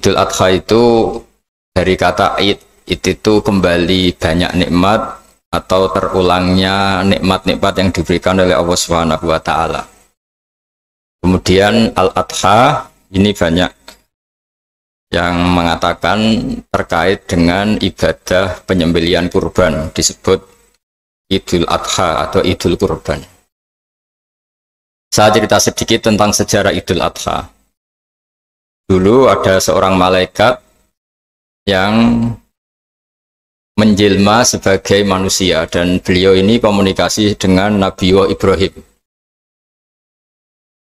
Idul Adha itu dari kata id itu kembali banyak nikmat atau terulangnya nikmat-nikmat yang diberikan oleh Allah Subhanahu wa taala. Kemudian Al-Adha ini banyak yang mengatakan terkait dengan ibadah penyembelihan kurban, disebut Idul Adha atau Idul Kurban. Saya cerita sedikit tentang sejarah Idul Adha. Dulu ada seorang malaikat yang menjelma sebagai manusia dan beliau ini komunikasi dengan Nabi Ibrahim.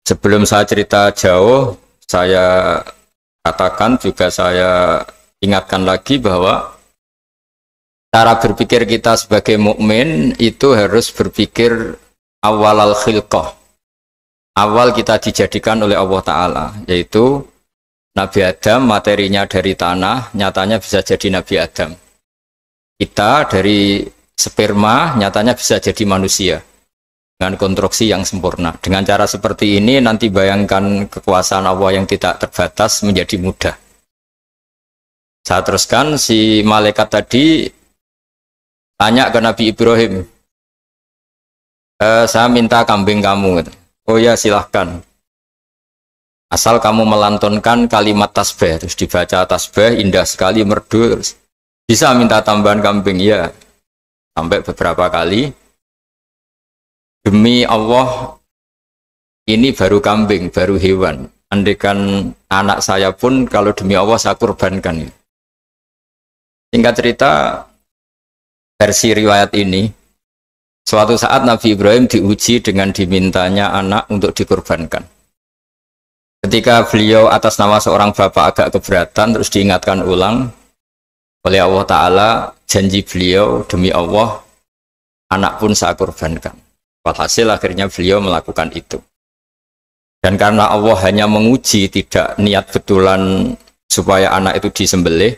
Sebelum saya cerita jauh, saya katakan juga saya ingatkan lagi bahwa cara berpikir kita sebagai mukmin itu harus berpikir awalal khilqah. Awal kita dijadikan oleh Allah Ta'ala, yaitu Nabi Adam materinya dari tanah, nyatanya bisa jadi Nabi Adam. Kita dari sperma, nyatanya bisa jadi manusia dengan konstruksi yang sempurna. Dengan cara seperti ini nanti bayangkan kekuasaan Allah yang tidak terbatas menjadi mudah. Saya teruskan, si malaikat tadi tanya ke Nabi Ibrahim, saya minta kambing kamu. Oh ya, silahkan. Asal kamu melantunkan kalimat tasbih, terus dibaca tasbih, indah sekali, merdu, terus bisa minta tambahan kambing, ya. Sampai beberapa kali. Demi Allah, ini baru kambing, baru hewan. Andaikan anak saya pun, kalau demi Allah saya kurbankan. Singkat cerita, versi riwayat ini, suatu saat Nabi Ibrahim diuji dengan dimintanya anak untuk dikurbankan. Ketika beliau atas nama seorang bapak agak keberatan, terus diingatkan ulang oleh Allah Ta'ala, janji beliau, demi Allah, anak pun saya kurbankan. Walhasil akhirnya beliau melakukan itu. Dan karena Allah hanya menguji, tidak niat betulan supaya anak itu disembelih,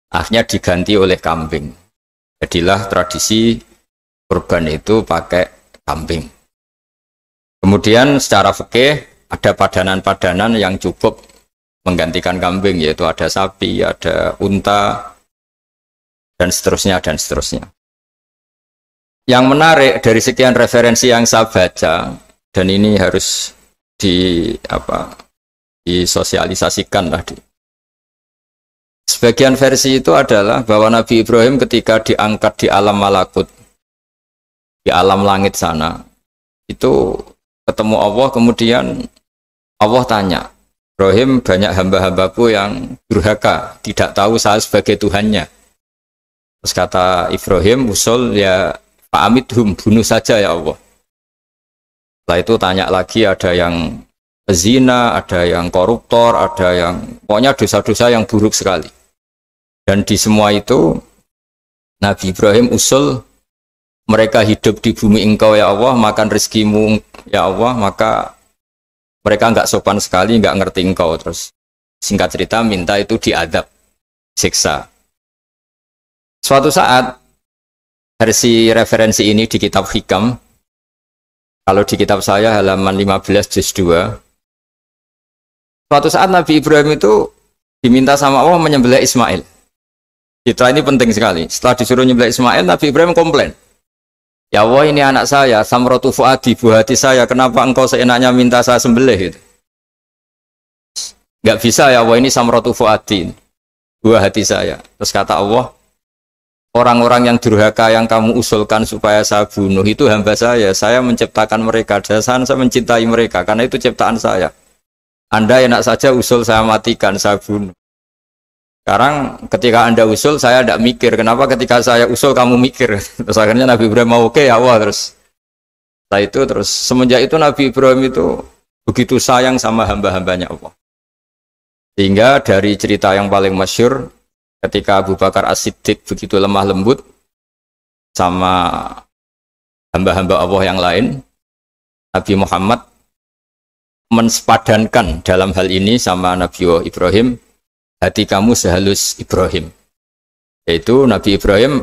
akhirnya diganti oleh kambing. Jadilah tradisi kurban itu pakai kambing. Kemudian secara fikih ada padanan-padanan yang cukup menggantikan kambing, yaitu ada sapi, ada unta, dan seterusnya, dan seterusnya. Yang menarik dari sekian referensi yang saya baca, dan ini harus disosialisasikan lah. Sebagian versi itu adalah bahwa Nabi Ibrahim ketika diangkat di alam malakut, di alam langit sana, itu ketemu Allah, kemudian Allah tanya, Ibrahim, banyak hamba-hambaku yang durhaka, tidak tahu saya sebagai Tuhannya. Terus kata Ibrahim, usul ya fa'amidhum, bunuh saja ya Allah. Setelah itu tanya lagi, ada yang zina, ada yang koruptor, ada yang pokoknya dosa-dosa yang buruk sekali. Dan di semua itu Nabi Ibrahim usul, mereka hidup di bumi engkau ya Allah, makan rezekimu ya Allah, maka mereka enggak sopan sekali, enggak ngerti engkau. Terus singkat cerita minta itu diadab, siksa. Suatu saat versi referensi ini di kitab Hikam, kalau di kitab saya halaman 15 juz 2, suatu saat Nabi Ibrahim itu diminta sama Allah menyembelih Ismail. Kita ini penting sekali. Setelah disuruh menyembelih Ismail, Nabi Ibrahim komplain. Ya Allah, ini anak saya, samratu fuadi, buah hati saya, kenapa engkau seenaknya minta saya sembelih? Gitu. Gak bisa ya Allah, ini samratu fuadi, buah hati saya. Terus kata Allah, orang-orang yang durhaka yang kamu usulkan supaya saya bunuh, itu hamba saya menciptakan mereka, dan saya mencintai mereka, karena itu ciptaan saya. Anda enak saja usul saya matikan, saya bunuh. Sekarang ketika Anda usul, saya tidak mikir. Kenapa ketika saya usul kamu mikir? Terus akhirnya Nabi Ibrahim mau oke ya Allah. Setelah itu terus semenjak itu Nabi Ibrahim itu begitu sayang sama hamba-hambanya Allah. Sehingga dari cerita yang paling masyhur, ketika Abu Bakar As-Siddiq begitu lemah lembut sama hamba-hamba Allah yang lain, Nabi Muhammad mensepadankan dalam hal ini sama Nabi Ibrahim, hati kamu sehalus Ibrahim. Yaitu Nabi Ibrahim,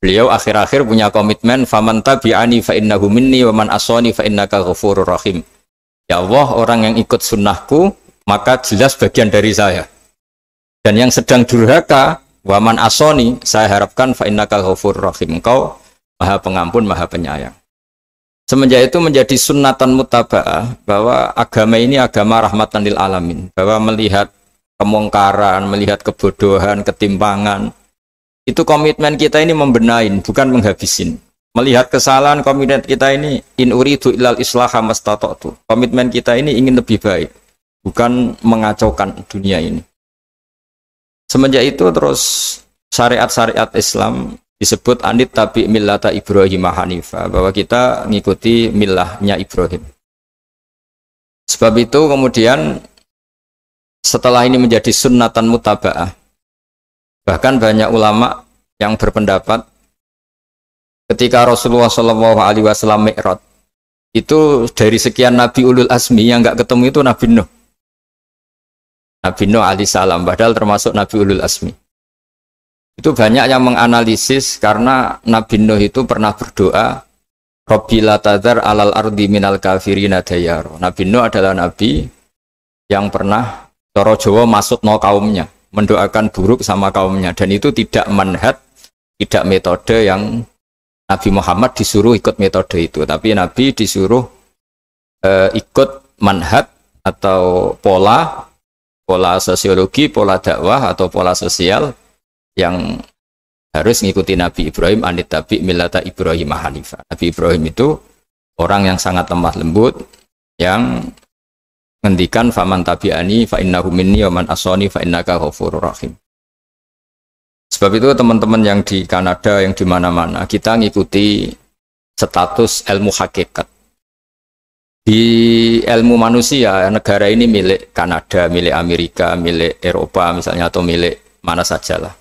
beliau akhir-akhir punya komitmen, faman tabi'ani fa innahu minni wa man asani fa innaka ghafurur rahim. Ya Allah, orang yang ikut sunnahku maka jelas bagian dari saya. Dan yang sedang durhaka, waman asoni, saya harapkan fa innaka ghafurur rahim. Engkau Maha Pengampun, Maha Penyayang. Semenjak itu menjadi sunnatan mutaba'ah bahwa agama ini agama rahmatan lil alamin, bahwa melihat kemungkaran, melihat kebodohan, ketimpangan, itu komitmen kita ini membenahin, bukan menghabisin. Melihat kesalahan, komitmen kita ini in uridu ilal islaha mastata'tu. Komitmen kita ini ingin lebih baik, bukan mengacaukan dunia ini. Semenjak itu terus syariat-syariat Islam disebut anit tabi millata Ibrahim Hanifah, bahwa kita mengikuti millahnya Ibrahim. Sebab itu kemudian setelah ini menjadi sunnatan mutaba'ah, bahkan banyak ulama yang berpendapat ketika Rasulullah SAW Mi'raj, itu dari sekian Nabi Ulul Azmi yang nggak ketemu itu Nabi Nuh. Nabi Nuh alaihissalam, padahal termasuk Nabi Ulul Azmi. Itu banyak yang menganalisis karena Nabi Nuh itu pernah berdoa, Rabbi la tadhar alal ardi minal kafirina dayar. Nabi Nuh adalah Nabi yang pernah Toro Jawa maksud no kaumnya, mendoakan buruk sama kaumnya, dan itu tidak manhaj, tidak metode yang Nabi Muhammad disuruh ikut metode itu, tapi Nabi disuruh ikut manhaj atau pola sosiologi, pola dakwah atau pola sosial yang harus mengikuti Nabi Ibrahim anit tabi millata Ibrahim Hanifah. Nabi Ibrahim itu orang yang sangat lemah lembut, yang ngendikan faman tabi'ani fa innahu minni wa man asani fa innaka ghafurur rahim. Sebab itu teman-teman yang di Kanada, yang di mana-mana, kita ngikuti status ilmu hakikat. Di ilmu manusia, negara ini milik Kanada, milik Amerika, milik Eropa misalnya, atau milik mana sajalah.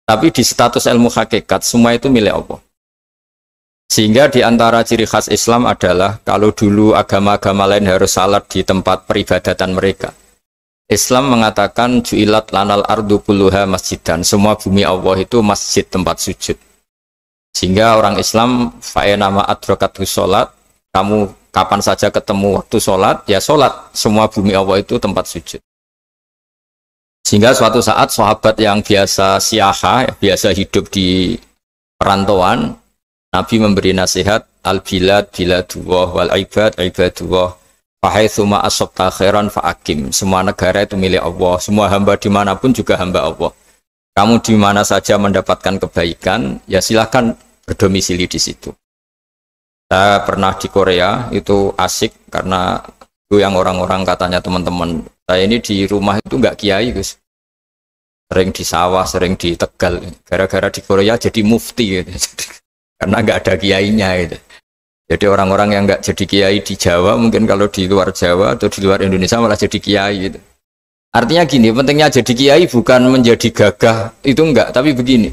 Tapi di status ilmu hakikat, semua itu milik Allah. Sehingga di antara ciri khas Islam adalah kalau dulu agama-agama lain harus salat di tempat peribadatan mereka, Islam mengatakan ju'ilat lanal ardu kulluha masjidan, semua bumi Allah itu masjid tempat sujud. Sehingga orang Islam fa'enama adrokatu sholat, kamu kapan saja ketemu waktu sholat, ya sholat, semua bumi Allah itu tempat sujud. Sehingga suatu saat sahabat yang biasa siaha, biasa hidup di perantauan, Nabi memberi nasihat, al-bilad biladullah wal ibad ibadullah. Fahaitsuma asabta khairan fa'akim. Semua negara itu milik Allah, semua hamba dimanapun juga hamba Allah. Kamu di mana saja mendapatkan kebaikan, ya silahkan berdomisili di situ. Saya pernah di Korea, itu asik karena itu yang orang-orang katanya teman-teman saya ini di rumah itu nggak kiai, Gus. Sering di sawah, sering di Tegal. Gara-gara di Korea jadi mufti gitu. Karena nggak ada kiainya gitu. Jadi orang-orang yang nggak jadi kiai di Jawa, mungkin kalau di luar Jawa atau di luar Indonesia malah jadi kiai gitu. Artinya gini, pentingnya jadi kiai bukan menjadi gagah, itu enggak, tapi begini.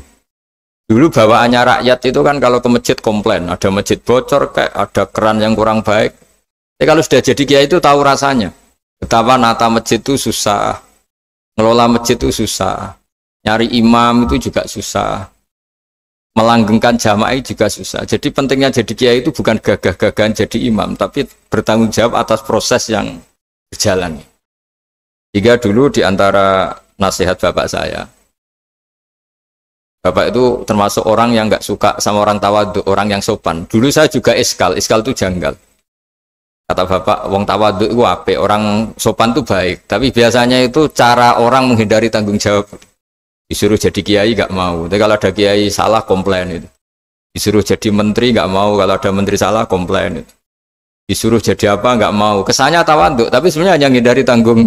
Dulu bawaannya rakyat itu kan kalau ke masjid komplain, ada masjid bocor, kayak ada keran yang kurang baik. Tapi kalau sudah jadi kiai itu tahu rasanya. Betapa nata masjid itu susah, ngelola masjid itu susah, nyari imam itu juga susah, melanggengkan jamaah juga susah. Jadi pentingnya jadi kiai itu bukan gagah-gagahan jadi imam, tapi bertanggung jawab atas proses yang berjalan. Jika dulu di antara nasihat bapak saya, bapak itu termasuk orang yang nggak suka sama orang tawadhu, orang yang sopan. Dulu saya juga iskal itu janggal. Kata bapak, wong tawadhu itu apik, orang sopan itu baik. Tapi biasanya itu cara orang menghindari tanggung jawab. Disuruh jadi kiai nggak mau, tapi kalau ada kiai salah komplain itu. Disuruh jadi menteri nggak mau, kalau ada menteri salah komplain itu. Disuruh jadi apa nggak mau, kesannya tawadhu, tapi sebenarnya hanya menghindari tanggung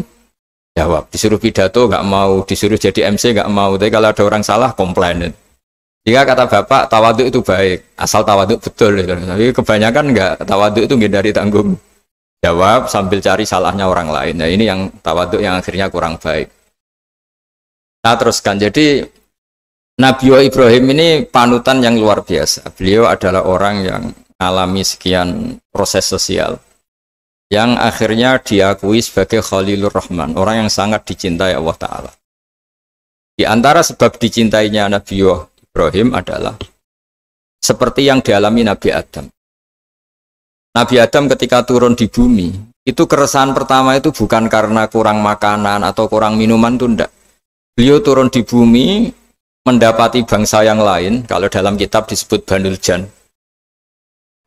jawab. Disuruh pidato nggak mau, disuruh jadi MC nggak mau, tapi kalau ada orang salah komplain itu. Jika kata bapak tawadhu itu baik, asal tawadhu betul itu. Tapi kebanyakan nggak, tawadhu itu menghindari tanggung jawab sambil cari salahnya orang lain. Nah ini yang tawadhu yang akhirnya kurang baik. Nah teruskan, jadi Nabi Ibrahim ini panutan yang luar biasa. Beliau adalah orang yang alami sekian proses sosial yang akhirnya diakui sebagai Khalilur Rahman, orang yang sangat dicintai Allah Ta'ala. Di antara sebab dicintainya Nabi Ibrahim adalah seperti yang dialami Nabi Adam. Nabi Adam ketika turun di bumi, itu keresahan pertama itu bukan karena kurang makanan atau kurang minuman, itu enggak. Beliau turun di bumi mendapati bangsa yang lain, kalau dalam kitab disebut Banul Jan.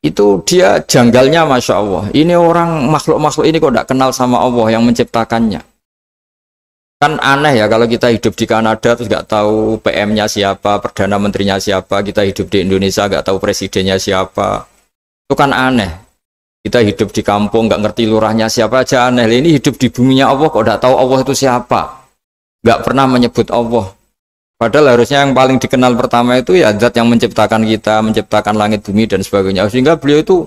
Itu dia janggalnya Masya Allah. Ini orang makhluk-makhluk ini kok tidak kenal sama Allah yang menciptakannya. Kan aneh ya kalau kita hidup di Kanada terus nggak tahu PM-nya siapa, Perdana Menterinya siapa, kita hidup di Indonesia nggak tahu presidennya siapa. Itu kan aneh. Kita hidup di kampung nggak ngerti lurahnya siapa aja aneh. Ini hidup di buminya Allah kok nggak tahu Allah itu siapa. Nggak pernah menyebut Allah. Padahal harusnya yang paling dikenal pertama itu ya zat yang menciptakan kita, menciptakan langit bumi dan sebagainya. Sehingga beliau itu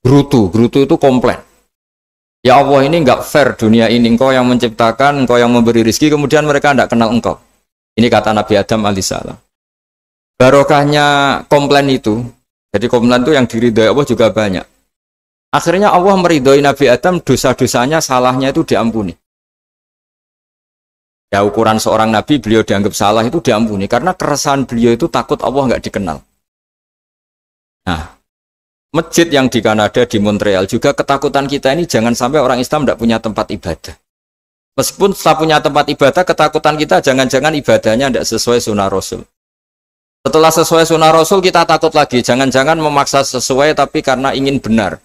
gerutu itu komplain. Ya Allah, ini enggak fair dunia ini, engkau yang menciptakan, engkau yang memberi rezeki, kemudian mereka tidak kenal engkau. Ini kata Nabi Adam alaihissalam. Barokahnya komplain itu, jadi komplain itu yang diridhoi Allah juga banyak. Akhirnya Allah meridhoi Nabi Adam, dosa-dosanya, salahnya itu diampuni. Ya ukuran seorang Nabi, beliau dianggap salah itu diampuni, karena keresahan beliau itu takut Allah enggak dikenal. Nah, masjid yang di Kanada, di Montreal juga ketakutan kita ini jangan sampai orang Islam tidak punya tempat ibadah. Meskipun setelah punya tempat ibadah, ketakutan kita jangan-jangan ibadahnya tidak sesuai sunnah Rasul. Setelah sesuai sunnah Rasul kita takut lagi, jangan-jangan memaksa sesuai tapi karena ingin benar.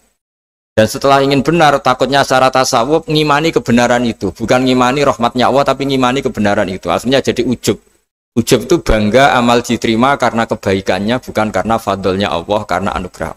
Dan setelah ingin benar, takutnya secara tasawuf ngimani kebenaran itu. Bukan ngimani rahmatnya Allah, tapi ngimani kebenaran itu. Akhirnya jadi ujub. Ujub itu bangga amal diterima karena kebaikannya, bukan karena fadlnya Allah, karena anugerah.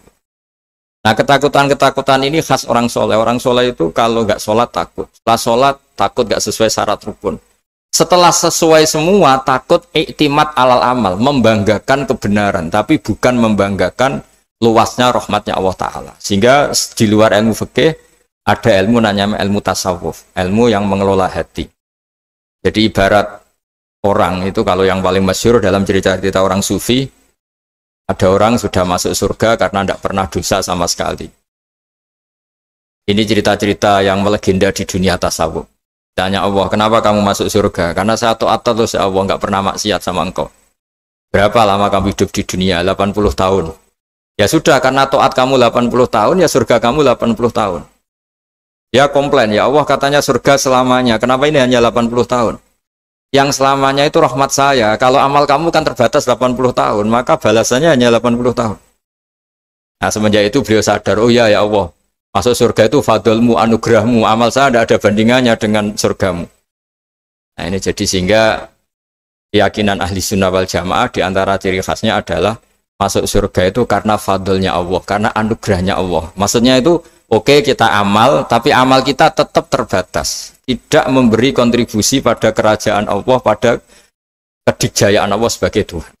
Nah, ketakutan-ketakutan ini khas orang soleh. Orang soleh itu kalau nggak sholat takut. Setelah sholat takut nggak sesuai syarat rukun. Setelah sesuai semua takut iktimat alal amal. Membanggakan kebenaran. Tapi bukan membanggakan luasnya rahmatnya Allah Ta'ala. Sehingga di luar ilmu fikih ada ilmu namanya ilmu tasawuf. Ilmu yang mengelola hati. Jadi ibarat orang itu kalau yang paling masyhur dalam cerita-cerita orang sufi, ada orang sudah masuk surga karena tidak pernah dosa sama sekali. Ini cerita-cerita yang melegenda di dunia tasawuf. Tanya Allah, kenapa kamu masuk surga? Karena saya taat terus ya Allah, nggak pernah maksiat sama engkau. Berapa lama kamu hidup di dunia? 80 tahun. Ya sudah, karena taat kamu 80 tahun, ya surga kamu 80 tahun. Ya komplain, ya Allah katanya surga selamanya. Kenapa ini hanya 80 tahun? Yang selamanya itu rahmat saya. Kalau amal kamu kan terbatas 80 tahun, maka balasannya hanya 80 tahun. Nah, semenjak itu beliau sadar, oh ya Allah, masuk surga itu fadlmu, anugerahmu, amal saya tidak ada bandingannya dengan surgamu. Nah, ini jadi sehingga keyakinan ahli sunnah wal jamaah diantara ciri khasnya adalah masuk surga itu karena fadlnya Allah, karena anugerahnya Allah. Maksudnya itu oke, kita amal, tapi amal kita tetap terbatas. Tidak memberi kontribusi pada kerajaan Allah, pada kedikjayaan Allah sebagai Tuhan.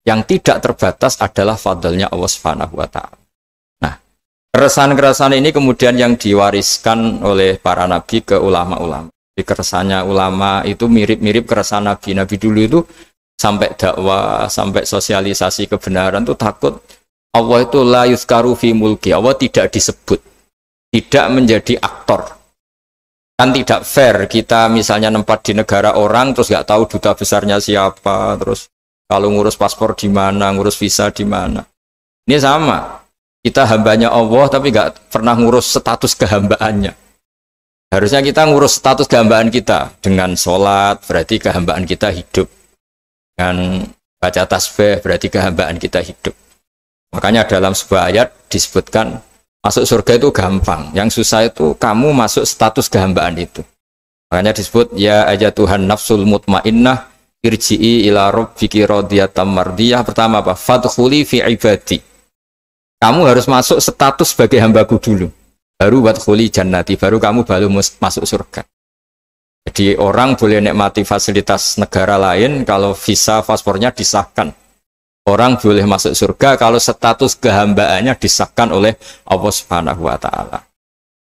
Yang tidak terbatas adalah fadlnya Allah Subhanahu wa Ta'ala. Nah, keresahan-keresahan ini kemudian yang diwariskan oleh para nabi ke ulama-ulama. Di keresahannya ulama itu mirip-mirip keresahan nabi. Nabi dulu itu sampai dakwah, sampai sosialisasi kebenaran itu takut Allah itu la yuzkaru fi mulki, Allah tidak disebut, tidak menjadi aktor. Kan tidak fair kita misalnya nempat di negara orang terus nggak tahu duta besarnya siapa, terus kalau ngurus paspor di mana, ngurus visa di mana. Ini sama, kita hambanya Allah tapi nggak pernah ngurus status kehambaannya. Harusnya kita ngurus status kehambaan kita dengan sholat, berarti kehambaan kita hidup. Dengan baca tasbih berarti kehambaan kita hidup. Makanya dalam sebuah ayat disebutkan masuk surga itu gampang, yang susah itu kamu masuk status kehambaan itu. Makanya disebut ya aja Tuhan nafsul mutmainnah irji'i ila rabbiki radiyatan mardiyah. Pertama apa? Fadkhuli fi ibadi. Kamu harus masuk status sebagai hambaku dulu. Baru wadkhuli jannati, baru kamu masuk surga. Jadi orang boleh nikmati fasilitas negara lain kalau visa paspornya disahkan. Orang boleh masuk surga kalau status kehambaannya disahkan oleh Allah Subhanahu wa Ta'ala.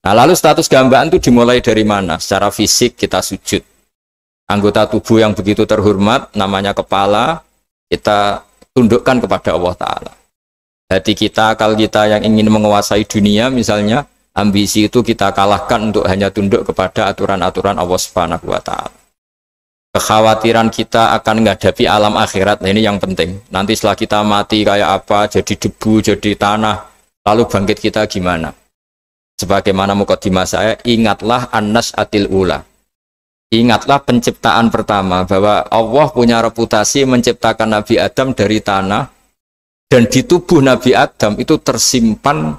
Nah, lalu status kehambaan itu dimulai dari mana? Secara fisik kita sujud. Anggota tubuh yang begitu terhormat, namanya kepala, kita tundukkan kepada Allah Ta'ala. Hati kita, akal kita yang ingin menguasai dunia misalnya, ambisi itu kita kalahkan untuk hanya tunduk kepada aturan-aturan Allah Subhanahu wa Ta'ala. Kekhawatiran kita akan menghadapi alam akhirat, nah ini yang penting. Nanti setelah kita mati kayak apa, jadi debu, jadi tanah, lalu bangkit kita gimana? Sebagaimana mukadimah saya, ingatlah an-nas'atil ula. Ingatlah penciptaan pertama, bahwa Allah punya reputasi menciptakan Nabi Adam dari tanah, dan di tubuh Nabi Adam itu tersimpan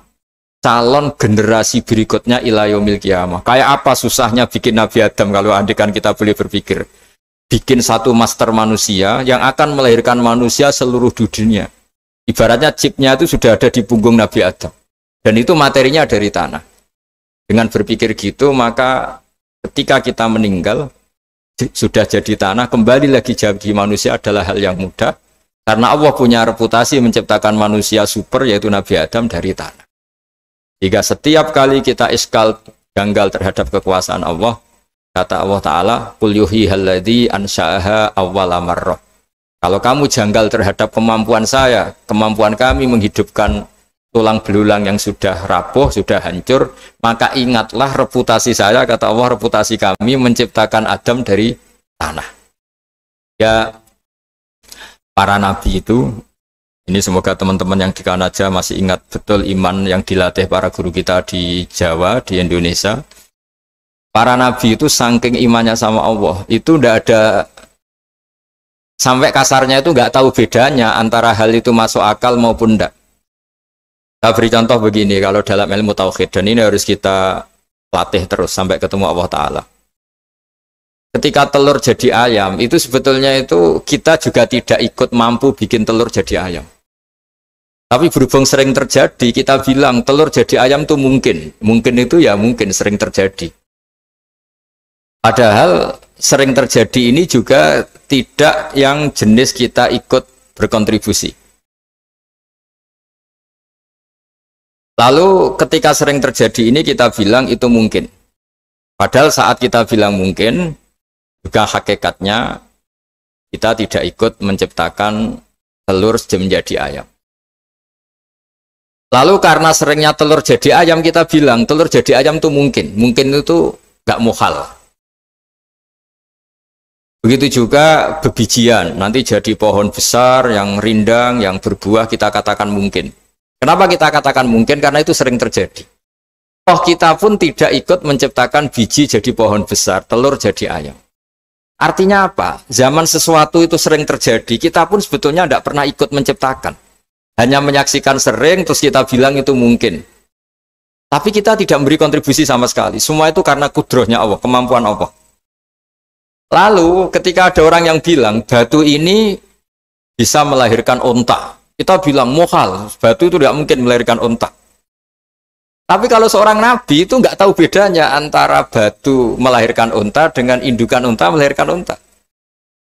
calon generasi berikutnya ila yaumil qiyamah. Kayak apa susahnya bikin Nabi Adam kalau andikan kita boleh berpikir. Bikin satu master manusia yang akan melahirkan manusia seluruh dunia. Ibaratnya chipnya itu sudah ada di punggung Nabi Adam. Dan itu materinya dari tanah. Dengan berpikir gitu, maka ketika kita meninggal, sudah jadi tanah, kembali lagi jadi manusia adalah hal yang mudah. Karena Allah punya reputasi menciptakan manusia super, yaitu Nabi Adam dari tanah. Jika setiap kali kita iskal janggal terhadap kekuasaan Allah, kata Allah Ta'ala, Qul yuhyihalladzi ansha'aha awwala marrah. Kalau kamu janggal terhadap kemampuan saya, kemampuan kami menghidupkan tulang belulang yang sudah rapuh, sudah hancur, maka ingatlah reputasi saya, kata Allah, reputasi kami menciptakan Adam dari tanah. Ya, para nabi itu, ini semoga teman-teman yang di Kanaja masih ingat betul iman yang dilatih para guru kita di Jawa, di Indonesia. Para nabi itu saking imannya sama Allah, itu tidak ada, sampai kasarnya itu nggak tahu bedanya antara hal itu masuk akal maupun tidak. Saya beri contoh begini, kalau dalam ilmu tauhid, dan ini harus kita latih terus sampai ketemu Allah Ta'ala. Ketika telur jadi ayam, itu sebetulnya itu kita juga tidak ikut mampu bikin telur jadi ayam. Tapi berhubung sering terjadi, kita bilang telur jadi ayam itu mungkin. Mungkin itu ya mungkin sering terjadi. Padahal sering terjadi ini juga tidak yang jenis kita ikut berkontribusi. Lalu ketika sering terjadi ini kita bilang itu mungkin. Padahal saat kita bilang mungkin, juga hakikatnya kita tidak ikut menciptakan telur menjadi ayam. Lalu karena seringnya telur jadi ayam, kita bilang telur jadi ayam itu mungkin. Mungkin itu gak muhal. Begitu juga bebijian, nanti jadi pohon besar yang rindang, yang berbuah, kita katakan mungkin. Kenapa kita katakan mungkin? Karena itu sering terjadi. Oh, kita pun tidak ikut menciptakan biji jadi pohon besar, telur jadi ayam. Artinya apa? Zaman sesuatu itu sering terjadi, kita pun sebetulnya tidak pernah ikut menciptakan. Hanya menyaksikan sering, terus kita bilang itu mungkin. Tapi kita tidak memberi kontribusi sama sekali. Semua itu karena kudrohnya Allah, kemampuan Allah. Lalu ketika ada orang yang bilang batu ini bisa melahirkan onta, kita bilang muhal, batu itu tidak mungkin melahirkan onta. Tapi kalau seorang nabi itu nggak tahu bedanya antara batu melahirkan onta dengan indukan onta melahirkan onta.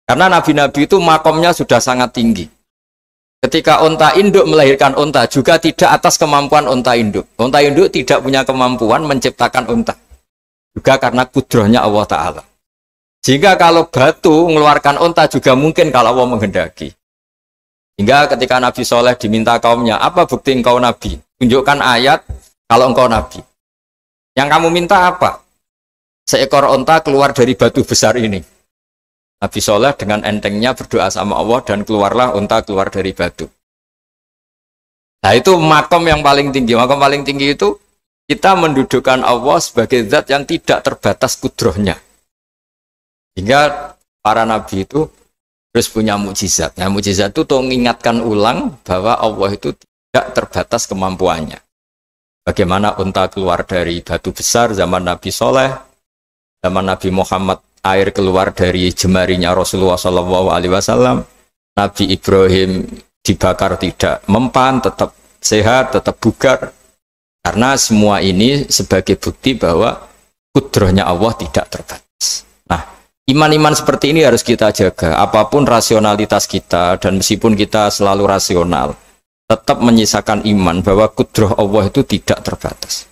Karena nabi-nabi itu makomnya sudah sangat tinggi. Ketika onta induk melahirkan onta juga tidak atas kemampuan onta induk. Onta induk tidak punya kemampuan menciptakan onta. Juga karena kudrohnya Allah Ta'ala. Jika kalau batu mengeluarkan onta juga mungkin kalau Allah menghendaki. Hingga ketika Nabi Soleh diminta kaumnya, apa bukti engkau Nabi? Tunjukkan ayat kalau engkau Nabi. Yang kamu minta apa? Seekor onta keluar dari batu besar ini. Nabi Soleh dengan entengnya berdoa sama Allah dan keluarlah onta keluar dari batu. Nah itu makom yang paling tinggi. Makom paling tinggi itu kita mendudukkan Allah sebagai zat yang tidak terbatas kudrohnya. Hingga para nabi itu terus punya mukjizat. Nah, mukjizat itu untuk mengingatkan ulang bahwa Allah itu tidak terbatas kemampuannya. Bagaimana unta keluar dari batu besar zaman Nabi Soleh, zaman Nabi Muhammad air keluar dari jemarinya Rasulullah SAW, Nabi Ibrahim dibakar tidak mempan, tetap sehat, tetap bugar. Karena semua ini sebagai bukti bahwa kudrohnya Allah tidak terbatas. Nah, iman-iman seperti ini harus kita jaga. Apapun rasionalitas kita, dan meskipun kita selalu rasional, tetap menyisakan iman bahwa kudroh Allah itu tidak terbatas.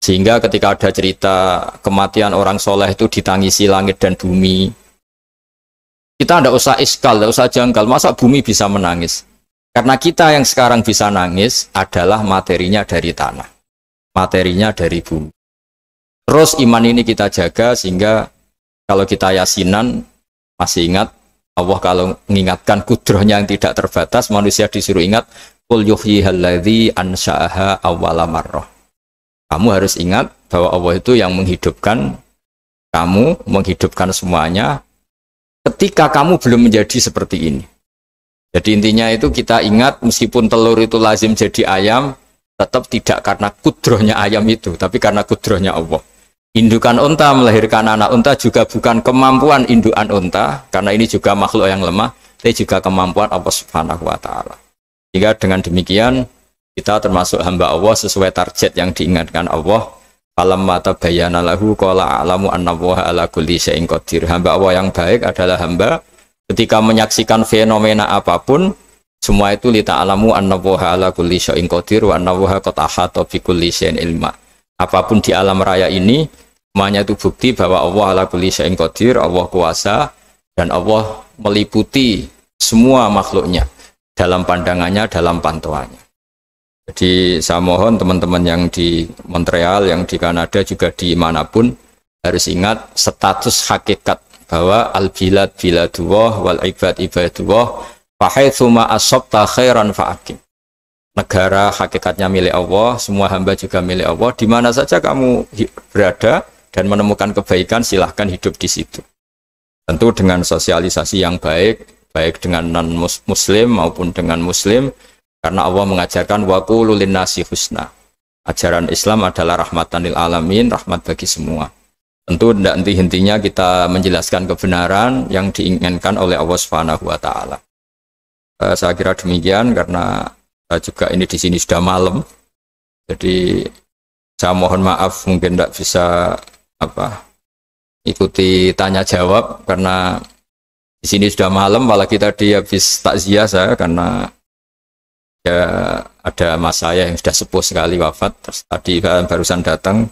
Sehingga ketika ada cerita kematian orang soleh itu ditangisi langit dan bumi, kita tidak usah iskal, tidak usah janggal. Masa bumi bisa menangis? Karena kita yang sekarang bisa nangis adalah materinya dari tanah, materinya dari bumi. Terus iman ini kita jaga sehingga kalau kita yasinan, masih ingat, Allah kalau mengingatkan kudrohnya yang tidak terbatas, manusia disuruh ingat, Qul yuhyihalladzi ansha'aha awwala marrah. Kamu harus ingat bahwa Allah itu yang menghidupkan kamu menghidupkan semuanya ketika kamu belum menjadi seperti ini. Jadi intinya itu kita ingat meskipun telur itu lazim jadi ayam, tetap tidak karena kudrohnya ayam itu, tapi karena kudrohnya Allah. Indukan unta melahirkan anak unta juga bukan kemampuan indukan unta, karena ini juga makhluk yang lemah, tapi juga kemampuan Allah Subhanahu wa Ta'ala. Jika dengan demikian kita termasuk hamba Allah sesuai target yang diingatkan Allah. Falamma tabayyana lahu qala a'lamu annallaha ala kulli syai'in qadir. Hamba Allah yang baik adalah hamba ketika menyaksikan fenomena apapun, semua itu li ta'lamu annallaha ala kulli syai'in qadir wa annallaha qad ahata bi kulli syai'in ilma. Apapun di alam raya ini semuanya itu bukti bahwa Allah ala kulli syai'in qadir, Allah kuasa dan Allah meliputi semua makhluknya dalam pandangannya, dalam pantauannya. Jadi saya mohon teman-teman yang di Montreal, yang di Kanada, juga di manapun harus ingat status hakikat bahwa al-bilad biladullah wal ibad ibadullah fahaitsuma asabta khairan fa'akim. Negara hakikatnya milik Allah, semua hamba juga milik Allah. Di mana saja kamu berada dan menemukan kebaikan, silahkan hidup di situ. Tentu dengan sosialisasi yang baik, baik dengan non-muslim maupun dengan muslim. Karena Allah mengajarkan wa qulu linnasi husna. Ajaran Islam adalah rahmatan lil alamin, rahmat bagi semua. Tentu tidak henti-hentinya kita menjelaskan kebenaran yang diinginkan oleh Allah Subhanahu wa Ta'ala. Saya kira demikian karena juga ini di sini sudah malam. Jadi saya mohon maaf mungkin tidak bisa ikuti tanya jawab karena di sini sudah malam, apalagi tadi habis takziah saya karena ya ada mas saya yang sudah sepuh sekali wafat, terus tadi barusan datang,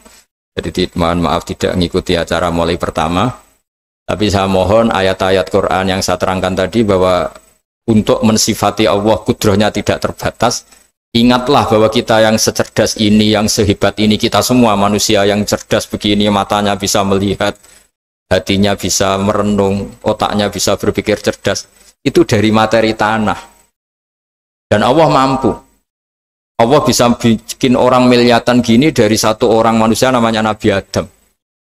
jadi mohon maaf tidak mengikuti acara mulai pertama. Tapi saya mohon ayat-ayat Quran yang saya terangkan tadi bahwa untuk mensifati Allah kudrohnya tidak terbatas. Ingatlah bahwa kita yang secerdas ini, yang sehebat ini, kita semua manusia yang cerdas begini, matanya bisa melihat, hatinya bisa merenung, otaknya bisa berpikir cerdas, itu dari materi tanah. Dan Allah mampu. Allah bisa bikin orang miliatan gini dari satu orang manusia namanya Nabi Adam.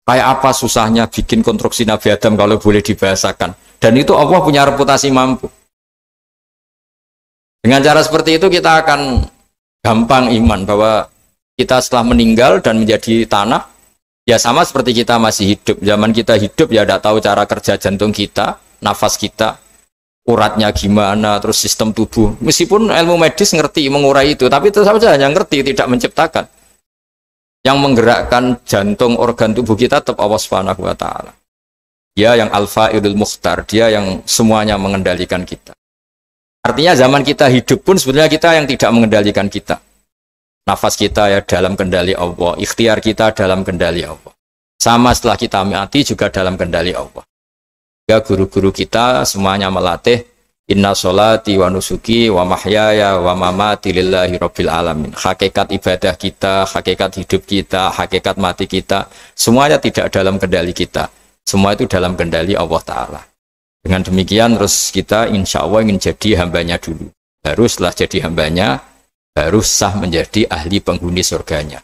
Kayak apa susahnya bikin konstruksi Nabi Adam kalau boleh dibahasakan. Dan itu Allah punya reputasi mampu. Dengan cara seperti itu kita akan gampang iman bahwa kita setelah meninggal dan menjadi tanah, ya sama seperti kita masih hidup. Zaman kita hidup ya tidak tahu cara kerja jantung kita, nafas kita, uratnya gimana, terus sistem tubuh. Meskipun ilmu medis ngerti mengurai itu, tapi tetap saja hanya ngerti, tidak menciptakan. Yang menggerakkan jantung, organ tubuh kita tetap Allah Subhanahu wa Ta'ala. Dia yang Al-Fa'ilul Mukhtar, dia yang semuanya mengendalikan kita. Artinya zaman kita hidup pun sebenarnya kita yang tidak mengendalikan kita. Nafas kita ya dalam kendali Allah, ikhtiar kita dalam kendali Allah. Sama setelah kita mati juga dalam kendali Allah. Guru-guru kita semuanya melatih inna sholati wa nusuki wa mahyaya wa mamati lillahi rabbil alamin. Hakikat ibadah kita, hakikat hidup kita, hakikat mati kita, semuanya tidak dalam kendali kita. Semua itu dalam kendali Allah Ta'ala. Dengan demikian terus kita insya Allah ingin jadi hambanya dulu. Baru setelah jadi hambanya, baru sah menjadi ahli penghuni surganya.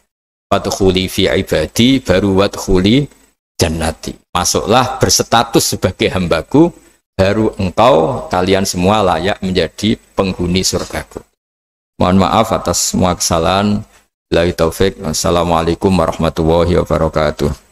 Wadkhuli fi ibadi, baru wadkhuli jannati. Masuklah berstatus sebagai hambaku, baru engkau kalian semua layak menjadi penghuni surgaku. Mohon maaf atas semua kesalahan. Billahi taufik. Wassalamualaikum warahmatullahi wabarakatuh.